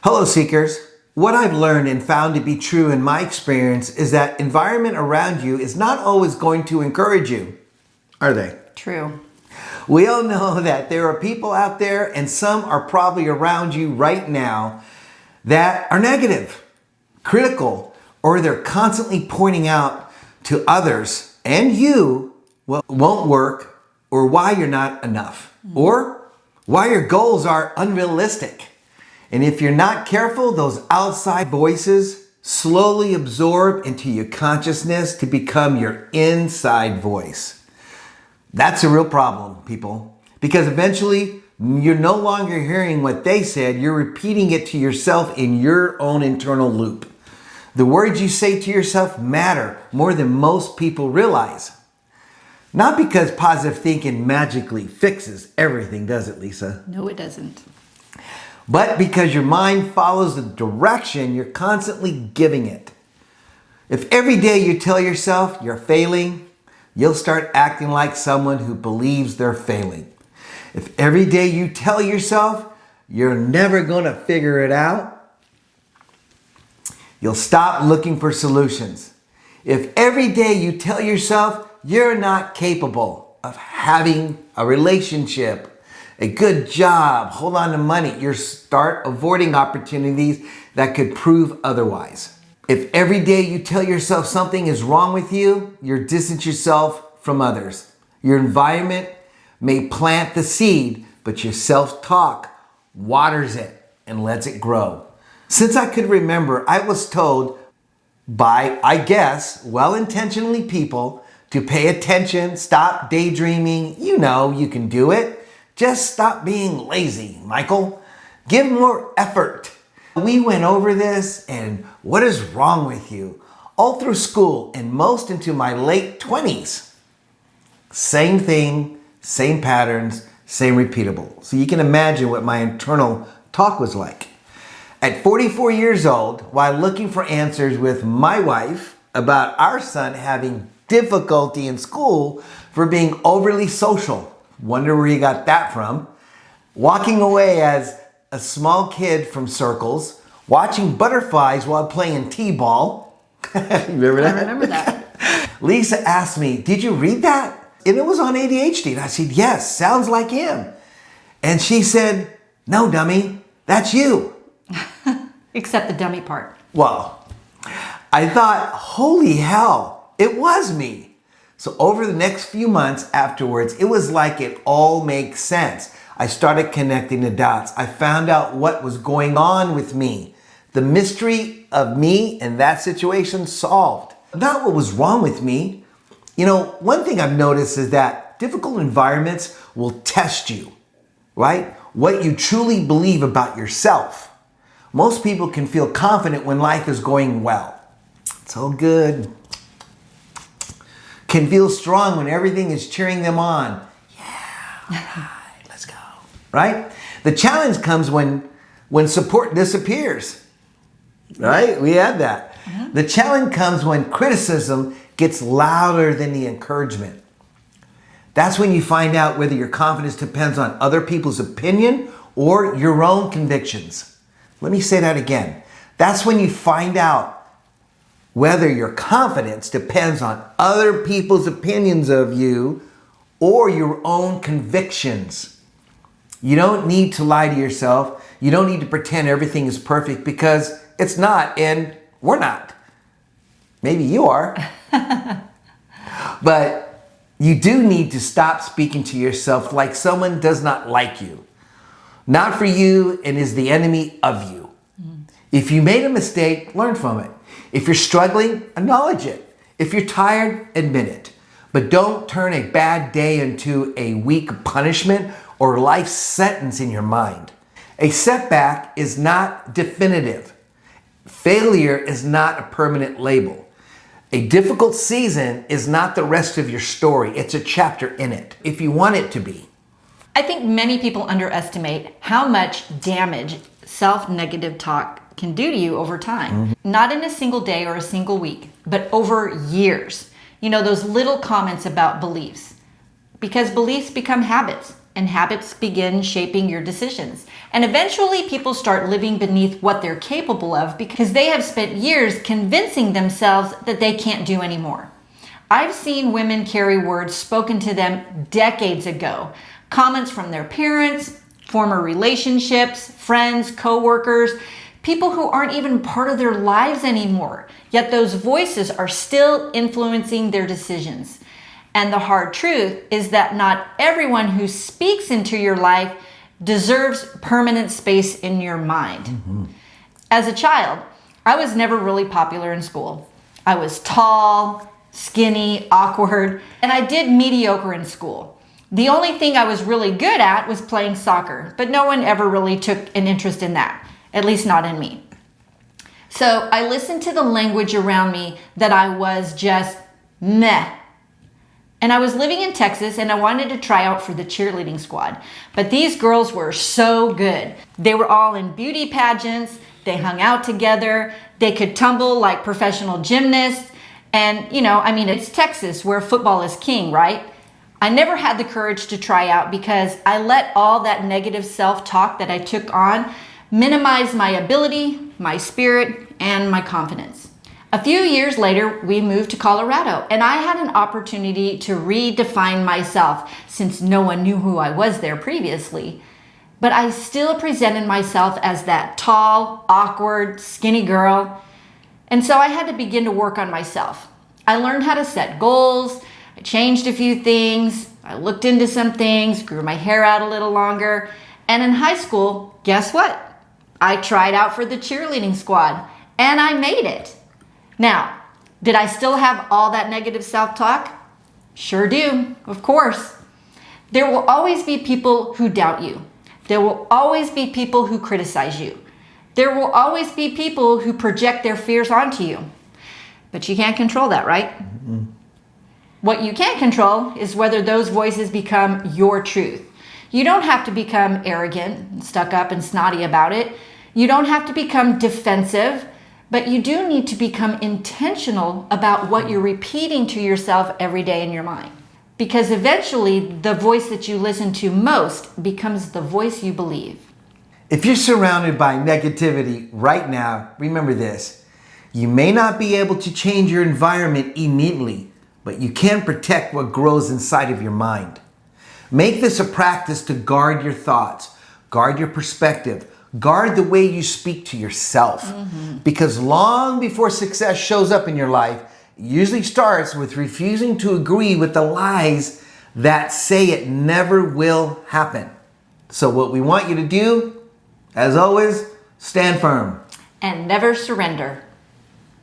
Hello, seekers. What I've learned and found to be true in my experience is that environment around you is not always going to encourage you, are they? True. We all know that there are people out there, and some are probably around you right now, that are negative, critical, or they're constantly pointing out to others and you what won't work, or why you're not enough, or why your goals are unrealistic. And if you're not careful, those outside voices slowly absorb into your consciousness to become your inside voice. That's a real problem, people, because eventually you're no longer hearing what they said, you're repeating it to yourself in your own internal loop. The words you say to yourself matter more than most people realize. Not because positive thinking magically fixes everything, does it, Lisa? No, it doesn't. But because your mind follows the direction you're constantly giving it. If every day you tell yourself you're failing, you'll start acting like someone who believes they're failing. If every day you tell yourself you're never going to figure it out, you'll stop looking for solutions. If every day you tell yourself you're not capable of having a relationship, a good job, hold on to money, you'll start avoiding opportunities that could prove otherwise. If every day you tell yourself something is wrong with you, you'll distance yourself from others. Your environment may plant the seed, but your self-talk waters it and lets it grow. Since I could remember, I was told by, I guess, well-intentionally people to pay attention, stop daydreaming. You know you can do it. Just stop being lazy, Michael. Give more effort. We went over this and what is wrong with you all through school and most into my late 20s. Same thing, same patterns, same repeatable. So you can imagine what my internal talk was like. At 44 years old, while looking for answers with my wife about our son having difficulty in school for being overly social, wonder where he got that from, walking away as a small kid from circles, watching butterflies while playing t-ball. You remember that? I remember that. Lisa asked me, did you read that? And it was on ADHD. And I said, yes, sounds like him. And she said, no, dummy, that's you. Except the dummy part. Well, I thought, holy hell, it was me. So over the next few months afterwards, it was like it all makes sense. I started connecting the dots. I found out what was going on with me. The mystery of me and that situation solved. Not what was wrong with me. You know, one thing I've noticed is that difficult environments will test you, right? What you truly believe about yourself. Most people can feel confident when life is going well. It's all good. Can feel strong when everything is cheering them on. Yeah, all right, let's go. Right? The challenge comes when support disappears. Right? We had that. The challenge comes when criticism gets louder than the encouragement. That's when you find out whether your confidence depends on other people's opinion or your own convictions. Let me say that again. That's when you find out whether your confidence depends on other people's opinions of you or your own convictions. You don't need to lie to yourself. You don't need to pretend everything is perfect because it's not, and we're not. Maybe you are. But you do need to stop speaking to yourself like someone does not like you. Not for you and is the enemy of you. If you made a mistake, learn from it. If you're struggling, acknowledge it. If you're tired, admit it. But don't turn a bad day into a weak punishment or life sentence in your mind. A setback is not definitive. Failure is not a permanent label. A difficult season is not the rest of your story. It's a chapter in it, if you want it to be. I think many people underestimate how much damage self-negative talk can do to you over time. Not in a single day or a single week, but over years. You know, those little comments about beliefs. Because beliefs become habits. and habits begin shaping your decisions. And eventually people start living beneath what they're capable of because they have spent years convincing themselves that they can't do anymore. I've seen women carry words spoken to them decades ago, comments from their parents, former relationships, friends, coworkers, people who aren't even part of their lives anymore. Yet those voices are still influencing their decisions. And the hard truth is that not everyone who speaks into your life deserves permanent space in your mind. Mm-hmm. As a child, I was never really popular in school. I was tall, skinny, awkward, and I did mediocre in school. The only thing I was really good at was playing soccer, but no one ever really took an interest in that, at least not in me. So I listened to the language around me that I was just meh. And I was living in Texas and I wanted to try out for the cheerleading squad. But these girls were so good. They were all in beauty pageants. They hung out together. They could tumble like professional gymnasts. And, it's Texas where football is king, right? I never had the courage to try out because I let all that negative self-talk that I took on minimize my ability, my spirit, and my confidence. A few years later, we moved to Colorado, and I had an opportunity to redefine myself since no one knew who I was there previously. But I still presented myself as that tall, awkward, skinny girl. And so I had to begin to work on myself. I learned how to set goals. I changed a few things. I looked into some things, grew my hair out a little longer. And in high school, guess what? I tried out for the cheerleading squad, and I made it. Now, did I still have all that negative self-talk? Sure do, of course. There will always be people who doubt you. There will always be people who criticize you. There will always be people who project their fears onto you. But you can't control that, right? Mm-hmm. What you can control is whether those voices become your truth. You don't have to become arrogant, stuck up, and snotty about it. You don't have to become defensive. But you do need to become intentional about what you're repeating to yourself every day in your mind. Because eventually, the voice that you listen to most becomes the voice you believe. If you're surrounded by negativity right now, remember this. You may not be able to change your environment immediately, but you can protect what grows inside of your mind. Make this a practice to guard your thoughts, guard your perspective, guard the way you speak to yourself. Mm-hmm. Because long before success shows up in your life, it usually starts with refusing to agree with the lies that say it never will happen. So what we want you to do, as always, stand firm. And never surrender.